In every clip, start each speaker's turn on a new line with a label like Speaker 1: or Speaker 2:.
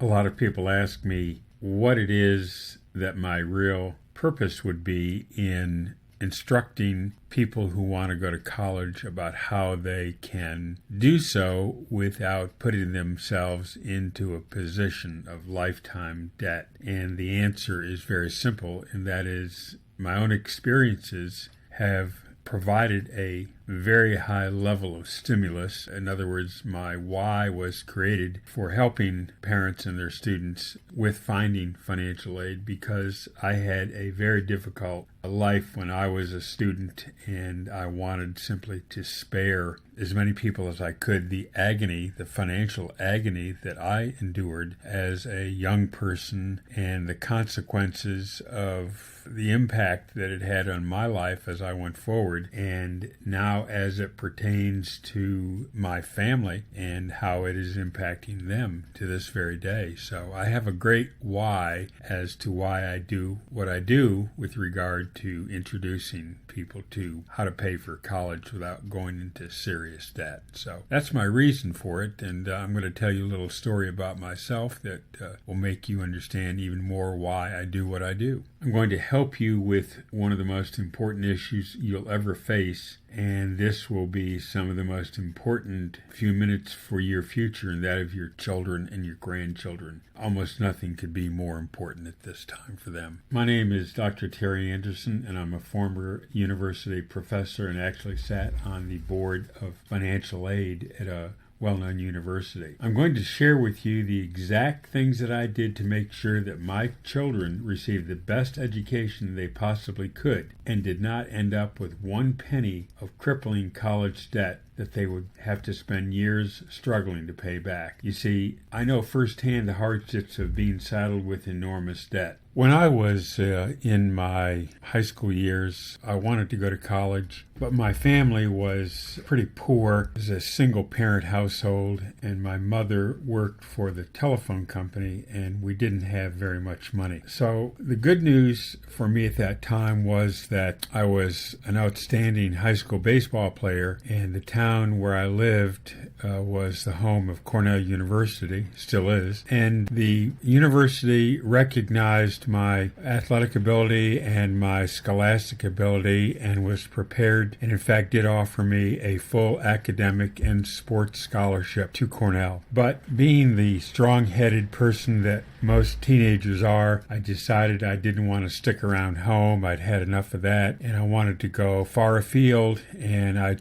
Speaker 1: A lot of people ask me what it is that my real purpose would be in instructing people who want to go to college about how they can do so without putting themselves into a position of lifetime debt. And the answer is very simple, and that is my own experiences have provided a very high level of stimulus. In other words, my why was created for helping parents and their students with finding financial aid because I had a very difficult life when I was a student, and I wanted simply to spare as many people as I could the agony, the financial agony that I endured as a young person and the consequences of the impact that it had on my life as I went forward. And now as it pertains to my family and how it is impacting them to this very day. So I have a great why as to why I do what I do with regard to introducing people to how to pay for college without going into serious debt. So that's my reason for it, and I'm going to tell you a little story about myself that will make you understand even more why I do what I do. I'm going to help you with one of the most important issues you'll ever face, and this will be some of the most important few minutes for your future and that of your children and your grandchildren. Almost nothing could be more important at this time for them. My name is Dr. Terry Anderson, and I'm a former university professor and actually sat on the board of financial aid at a well-known university. I'm going to share with you the exact things that I did to make sure that my children received the best education they possibly could and did not end up with one penny of crippling college debt that they would have to spend years struggling to pay back. You see, I know firsthand the hardships of being saddled with enormous debt. When I was in my high school years, I wanted to go to college, but my family was pretty poor. It was a single-parent household, and my mother worked for the telephone company, and we didn't have very much money. So the good news for me at that time was that I was an outstanding high school baseball player, and the town where I lived was the home of Cornell University, still is, and the university recognized my athletic ability and my scholastic ability and was prepared and in fact did offer me a full academic and sports scholarship to Cornell. But being the strong-headed person that most teenagers are, I decided I didn't want to stick around home. I'd had enough of that, and I wanted to go far afield, and I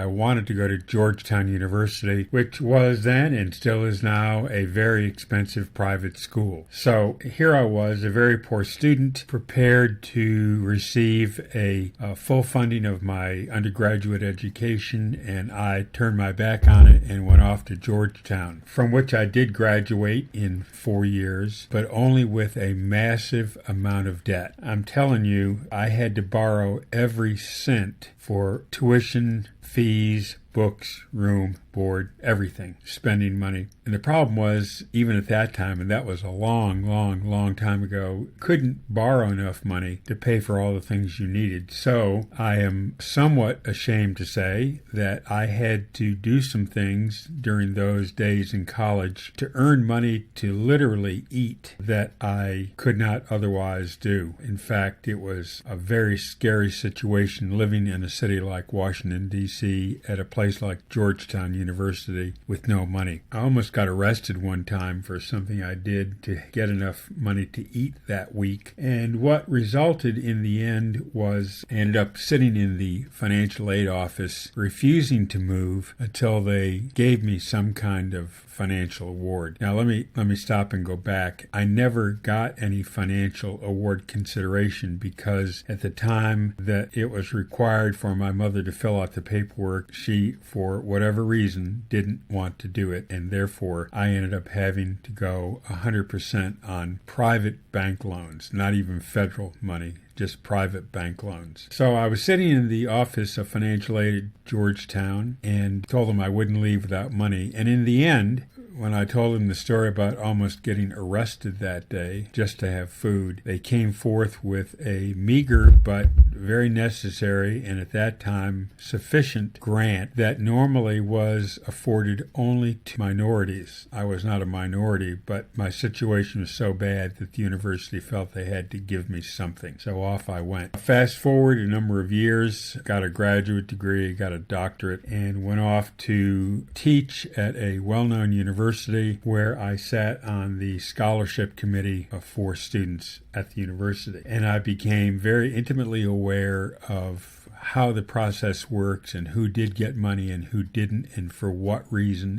Speaker 1: wanted to go to Georgetown University, which was then and still is now a very expensive private school. So here I was, a very poor student, prepared to receive a full funding of my undergraduate education, and I turned my back on it and went off to Georgetown, from which I did graduate in 4 years, but only with a massive amount of debt. I'm telling you, I had to borrow every cent for tuition, fees, books, room, board, everything, spending money. And the problem was, even at that time, and that was a long time ago, couldn't borrow enough money to pay for all the things you needed. So I am somewhat ashamed to say that I had to do some things during those days in college to earn money to literally eat that I could not otherwise do. In fact, it was a very scary situation living in a city like Washington, D.C., at a place like Georgetown University with no money. I almost got arrested one time for something I did to get enough money to eat that week. And what resulted in the end was I ended up sitting in the financial aid office refusing to move until they gave me some kind of financial award. Now let me stop and go back. I never got any financial award consideration because at the time that it was required for my mother to fill out the paperwork, she, for whatever reason, didn't want to do it, and therefore I ended up having to go 100% on private bank loans, not even federal money, just private bank loans. So I was sitting in the office of financial aid at Georgetown and told them I wouldn't leave without money. And in the end, when I told them the story about almost getting arrested that day just to have food, they came forth with a meager but very necessary and at that time sufficient grant that normally was afforded only to minorities. I was not a minority, but my situation was so bad that the university felt they had to give me something. So off I went. Fast forward a number of years, got a graduate degree, got a doctorate, and went off to teach at a well-known university where I sat on the scholarship committee for students at the university. And I became very intimately aware of how the process works and who did get money and who didn't and for what reason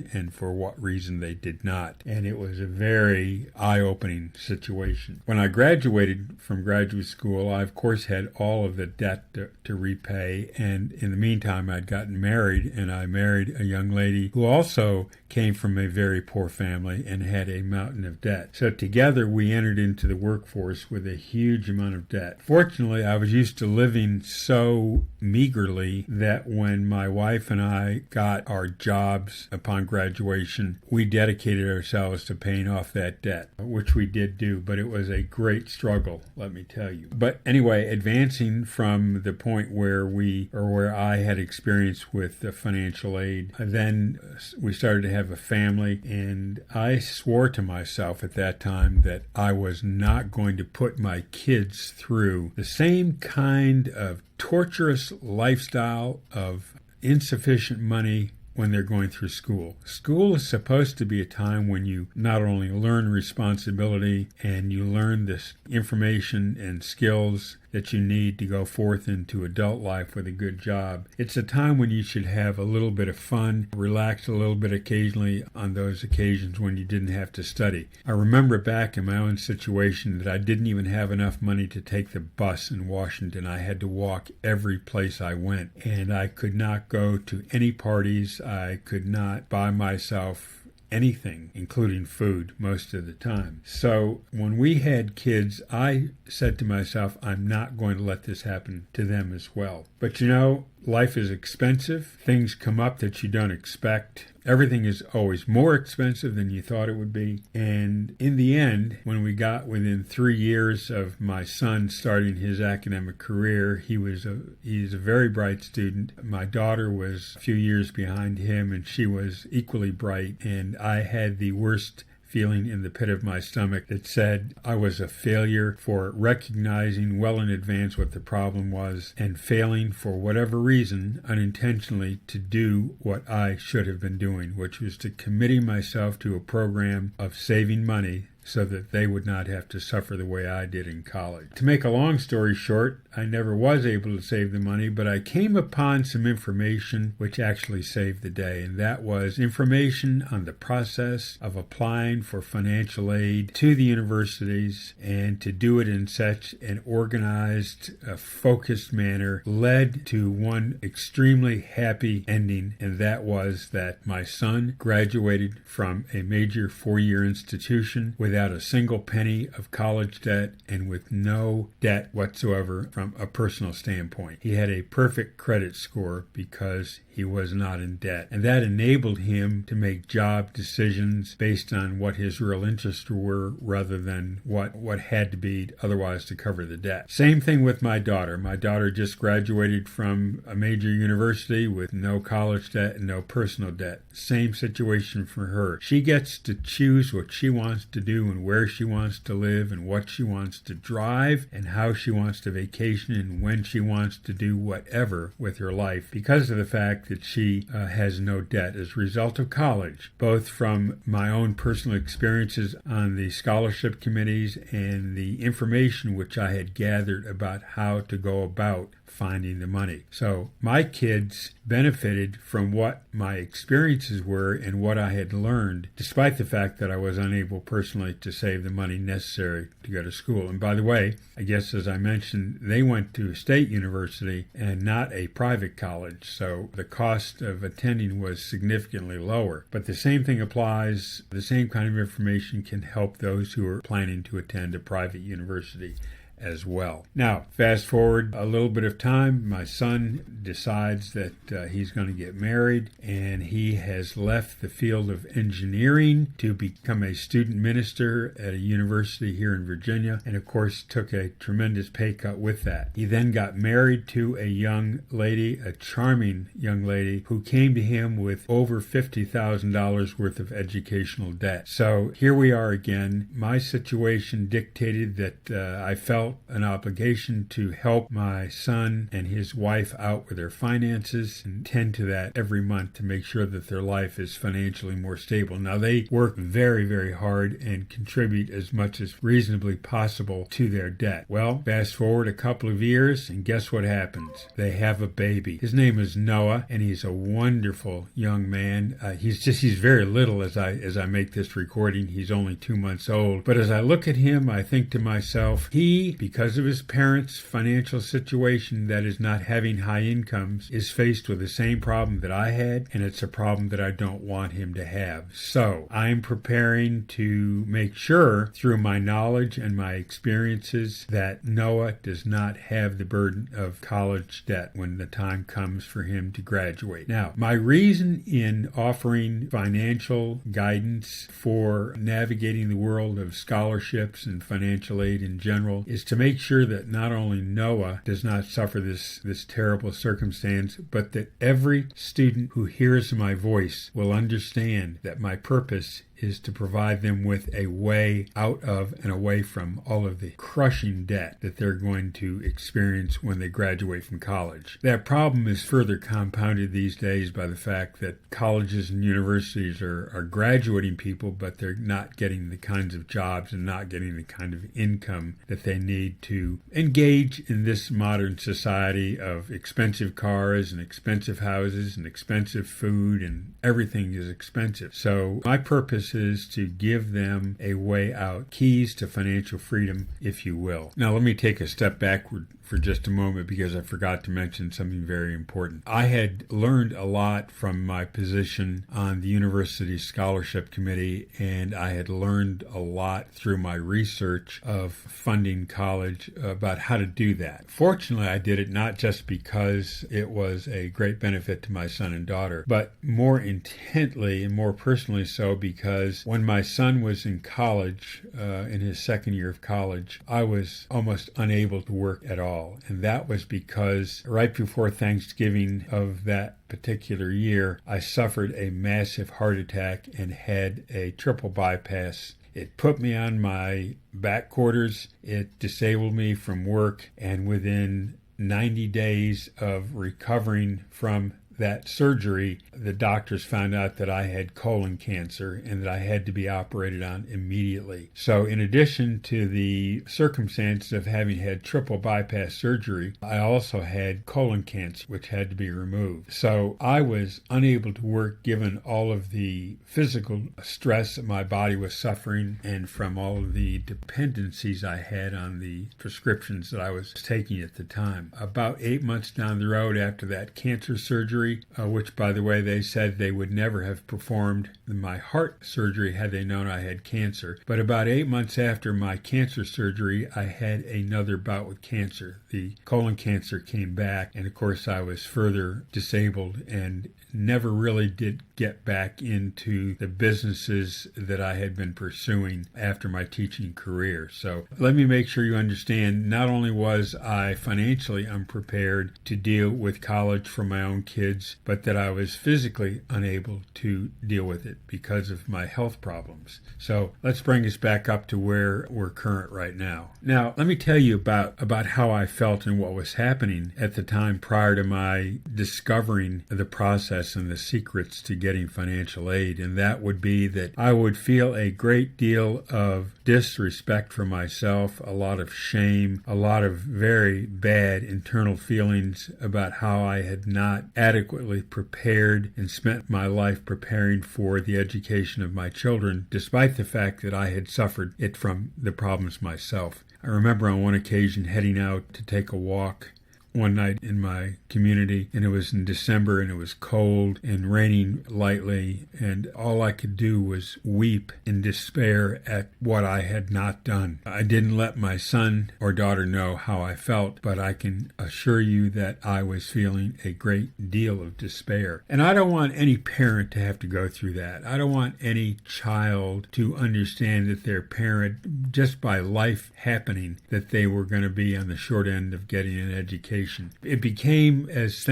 Speaker 1: they did not. And it was a very eye-opening situation. When I graduated from graduate school, I of course had all of the debt to repay, and in the meantime I'd gotten married, and I married a young lady who also came from a very poor family and had a mountain of debt. So together we entered into the workforce with a huge amount of debt. Fortunately, I was used to living so meagerly that when my wife and I got our jobs upon graduation, we dedicated ourselves to paying off that debt, which we did do, but it was a great struggle, let me tell you. But anyway, advancing from the point where I had experience with the financial aid, then we started to have a family, and I swore to myself at that time that I was not going to put my kids through the same kind of torturous lifestyle of insufficient money when they're going through school. School is supposed to be a time when you not only learn responsibility and you learn this information and skills that you need to go forth into adult life with a good job. It's a time when you should have a little bit of fun, relax a little bit occasionally on those occasions when you didn't have to study. I remember back in my own situation that I didn't even have enough money to take the bus in Washington. I had to walk every place I went, and I could not go to any parties. I could not buy myself anything, including food, most of the time. So when we had kids, I said to myself, I'm not going to let this happen to them as well. But you know, life is expensive. Things come up that you don't expect. Everything is always more expensive than you thought it would be. And in the end, when we got within 3 years of my son starting his academic career, he's a very bright student. My daughter was a few years behind him, and she was equally bright. And I had the worst feeling in the pit of my stomach that said I was a failure for recognizing well in advance what the problem was and failing for whatever reason unintentionally to do what I should have been doing, which was to committing myself to a program of saving money so that they would not have to suffer the way I did in college. To make a long story short, I never was able to save the money, but I came upon some information which actually saved the day, and that was information on the process of applying for financial aid to the universities, and to do it in such an organized, focused manner led to one extremely happy ending, and that was that my son graduated from a major 4-year institution without a single penny of college debt and with no debt whatsoever from a personal standpoint. He had a perfect credit score because he was not in debt. And that enabled him to make job decisions based on what his real interests were rather than what had to be otherwise to cover the debt. Same thing with my daughter. My daughter just graduated from a major university with no college debt and no personal debt. Same situation for her. She gets to choose what she wants to do and where she wants to live and what she wants to drive and how she wants to vacation and when she wants to do whatever with her life because of the fact that she has no debt as a result of college, both from my own personal experiences on the scholarship committees and the information which I had gathered about how to go about finding the money. So my kids benefited from what my experiences were and what I had learned, despite the fact that I was unable personally to save the money necessary to go to school. And by the way, I guess as I mentioned, they went to a state university and not a private college, so the cost of attending was significantly lower. But the same thing applies. The same kind of information can help those who are planning to attend a private university as well. Now, fast forward a little bit of time, my son decides that he's going to get married, and he has left the field of engineering to become a student minister at a university here in Virginia, and of course took a tremendous pay cut with that. He then got married to a young lady, a charming young lady, who came to him with over $50,000 worth of educational debt. So here we are again. My situation dictated that I felt an obligation to help my son and his wife out with their finances and tend to that every month to make sure that their life is financially more stable. Now, they work very, very hard and contribute as much as reasonably possible to their debt. Well, fast forward a couple of years, and guess what happens? They have a baby. His name is Noah, and he's a wonderful young man. He's very little as I make this recording. He's only 2 months old. But as I look at him, I think to myself, he, because of his parents' financial situation that is not having high incomes, is faced with the same problem that I had, and it's a problem that I don't want him to have. So I'm preparing to make sure through my knowledge and my experiences that Noah does not have the burden of college debt when the time comes for him to graduate. Now, my reason in offering financial guidance for navigating the world of scholarships and financial aid in general is to make sure that not only Noah does not suffer this terrible circumstance, but that every student who hears my voice will understand that my purpose is to provide them with a way out of and away from all of the crushing debt that they're going to experience when they graduate from college. That problem is further compounded these days by the fact that colleges and universities are graduating people, but they're not getting the kinds of jobs and not getting the kind of income that they need to engage in this modern society of expensive cars and expensive houses and expensive food, and everything is expensive. So my purpose is to give them a way out, keys to financial freedom, if you will. Now, let me take a step backward for just a moment because I forgot to mention something very important. I had learned a lot from my position on the university scholarship committee, and I had learned a lot through my research of funding college about how to do that. Fortunately, I did it not just because it was a great benefit to my son and daughter, but more intently and more personally so because when my son was in college, in his second year of college, I was almost unable to work at all. And that was because right before Thanksgiving of that particular year, I suffered a massive heart attack and had a triple bypass. It put me on my back quarters, it disabled me from work, and within 90 days of recovering from that surgery, the doctors found out that I had colon cancer and that I had to be operated on immediately. So in addition to the circumstances of having had triple bypass surgery, I also had colon cancer, which had to be removed. So I was unable to work given all of the physical stress that my body was suffering and from all of the dependencies I had on the prescriptions that I was taking at the time. About 8 months down the road after that cancer surgery, which, by the way, they said they would never have performed my heart surgery had they known I had cancer. But about 8 months after my cancer surgery, I had another bout with cancer. The colon cancer came back, and of course I was further disabled and never really did get back into the businesses that I had been pursuing after my teaching career. So let me make sure you understand, not only was I financially unprepared to deal with college for my own kids, but that I was physically unable to deal with it because of my health problems. So let's bring us back up to where we're current right now. Now, let me tell you about how I felt and what was happening at the time prior to my discovering the process and the secrets to getting financial aid, and that would be that I would feel a great deal of disrespect for myself, a lot of shame, a lot of very bad internal feelings about how I had not adequately prepared and spent my life preparing for the education of my children, despite the fact that I had suffered it from the problems myself. I remember on one occasion heading out to take a walk one night in my community, and it was in December, and it was cold and raining lightly, and all I could do was weep in despair at what I had not done. I didn't let my son or daughter know how I felt, but I can assure you that I was feeling a great deal of despair. And I don't want any parent to have to go through that. I don't want any child to understand that their parent, just by life happening, that they were going to be on the short end of getting an education. It became, as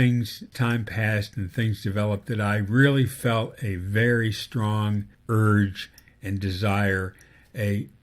Speaker 1: time passed and things developed, that I really felt a very strong urge and desire,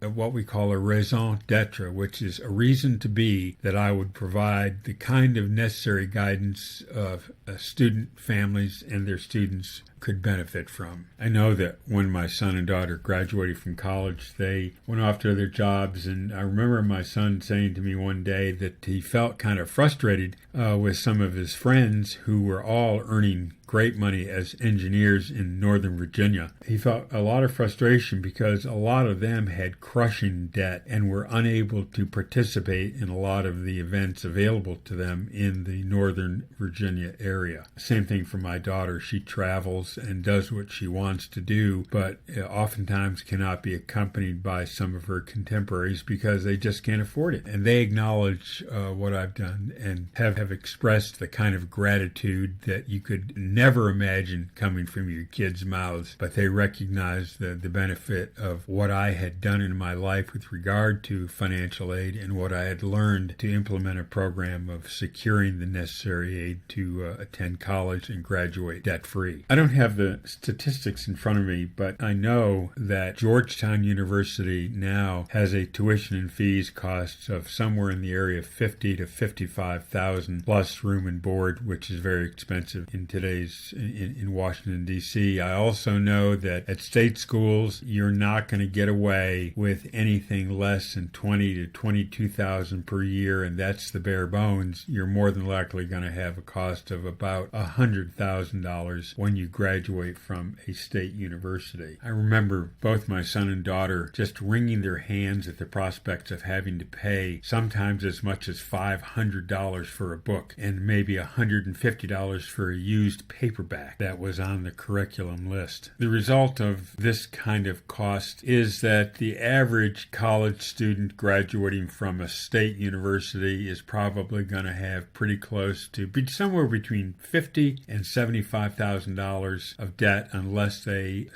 Speaker 1: what we call a raison d'etre, which is a reason to be, that I would provide the kind of necessary guidance of student families and their students could benefit from. I know that when my son and daughter graduated from college, they went off to their jobs, and I remember my son saying to me one day that he felt kind of frustrated with some of his friends who were all earning great money as engineers in Northern Virginia. He felt a lot of frustration because a lot of them had crushing debt and were unable to participate in a lot of the events available to them in the Northern Virginia area. Same thing for my daughter. She travels and does what she wants to do, but oftentimes cannot be accompanied by some of her contemporaries because they just can't afford it. And they acknowledge what I've done and have expressed the kind of gratitude that you could never imagine coming from your kids' mouths, but they recognize the benefit of what I had done in my life with regard to financial aid and what I had learned to implement a program of securing the necessary aid to attend college and graduate debt-free. I don't have the statistics in front of me, but I know that Georgetown University now has a tuition and fees costs of somewhere in the area of $50,000 to $55,000 plus room and board, which is very expensive in today's in Washington, D.C. I also know that at state schools, you're not going to get away with anything less than $20,000 to $22,000 per year, and that's the bare bones. You're more than likely going to have a cost of about $100,000 when you graduate from a state university. I remember both my son and daughter just wringing their hands at the prospects of having to pay sometimes as much as $500 for a book and maybe $150 for a used paperback that was on the curriculum list. The result of this kind of cost is that the average college student graduating from a state university is probably going to have pretty close to somewhere between $50,000 and $75,000 of debt unless they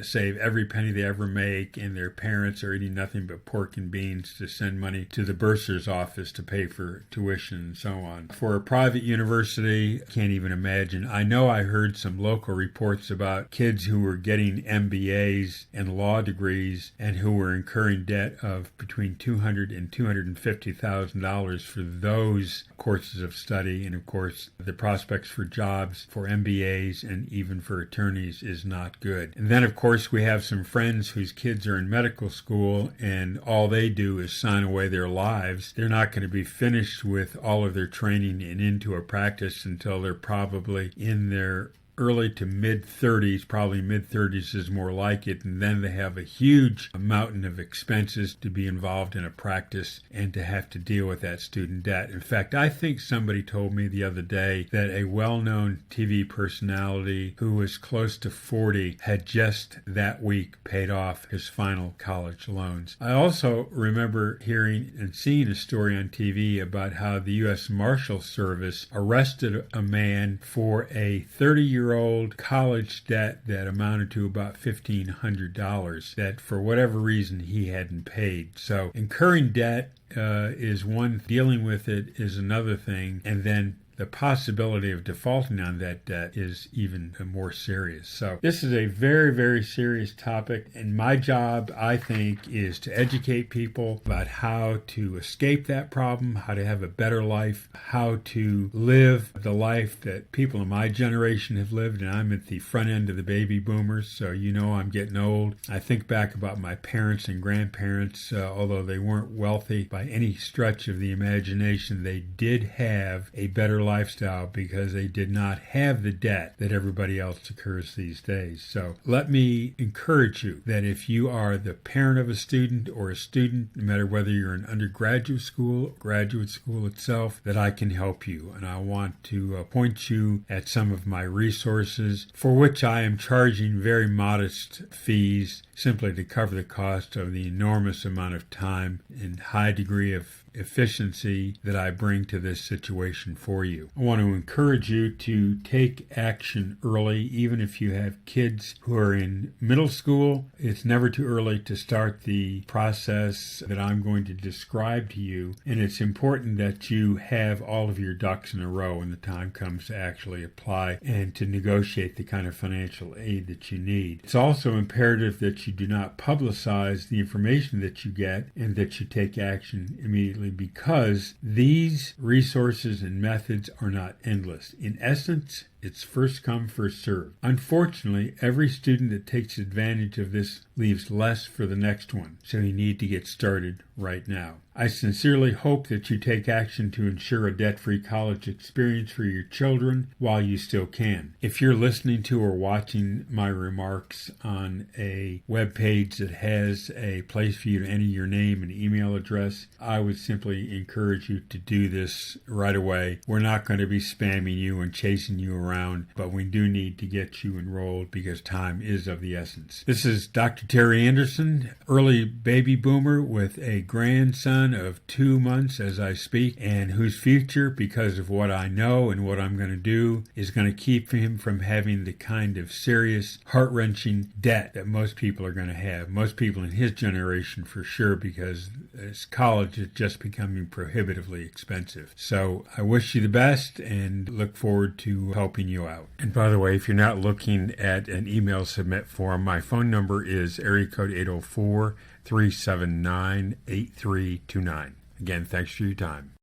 Speaker 1: save every penny they ever make and their parents are eating nothing but pork and beans to send money to the bursar's office to pay for tuition and so on. For a private university, can't even imagine. I know I heard some local reports about kids who were getting MBAs and law degrees and who were incurring debt of between $200,000 and $250,000 for those courses of study. And of course, the prospects for jobs for MBAs and even for attorneys is not good. And then, of course, we have some friends whose kids are in medical school and all they do is sign away their lives. They're not going to be finished with all of their training and into a practice until they're probably in their early to mid-30s, probably mid-30s is more like it, and then they have a huge mountain of expenses to be involved in a practice and to have to deal with that student debt. In fact, I think somebody told me the other day that a well-known TV personality who was close to 40 had just that week paid off his final college loans. I also remember hearing and seeing a story on TV about how the U.S. Marshal Service arrested a man for a 30-year-old college debt that amounted to about $1,500 that for whatever reason he hadn't paid. So incurring debt is one, dealing with it is another thing, and then the possibility of defaulting on that debt is even more serious. So this is a very, very serious topic, and my job, I think, is to educate people about how to escape that problem, how to have a better life, how to live the life that people in my generation have lived, and I'm at the front end of the baby boomers, so you know I'm getting old. I think back about my parents and grandparents, although they weren't wealthy by any stretch of the imagination, they did have a better lifestyle because they did not have the debt that everybody else incurs these days. So let me encourage you that if you are the parent of a student or a student, no matter whether you're in undergraduate school or graduate school itself, that I can help you. And I want to point you at some of my resources for which I am charging very modest fees simply to cover the cost of the enormous amount of time and high degree of efficiency that I bring to this situation for you. I want to encourage you to take action early, even if you have kids who are in middle school. It's never too early to start the process that I'm going to describe to you, and it's important that you have all of your ducks in a row when the time comes to actually apply and to negotiate the kind of financial aid that you need. It's also imperative that you do not publicize the information that you get and that you take action immediately, because these resources and methods are not endless. In essence, it's first come, first served. Unfortunately, every student that takes advantage of this leaves less for the next one, so you need to get started right now. I sincerely hope that you take action to ensure a debt-free college experience for your children while you still can. If you're listening to or watching my remarks on a web page that has a place for you to enter your name and email address, I would simply encourage you to do this right away. We're not going to be spamming you and chasing you around, but we do need to get you enrolled because time is of the essence. This is Dr. Terry Anderson, early baby boomer with a grandson of 2 months as I speak, and whose future, because of what I know and what I'm going to do, is going to keep him from having the kind of serious, heart-wrenching debt that most people are going to have. Most people in his generation for sure, because college is just becoming prohibitively expensive. So I wish you the best and look forward to helping you out. And by the way, if you're not looking at an email submit form, my phone number is area code 804-379-8329. Again, thanks for your time.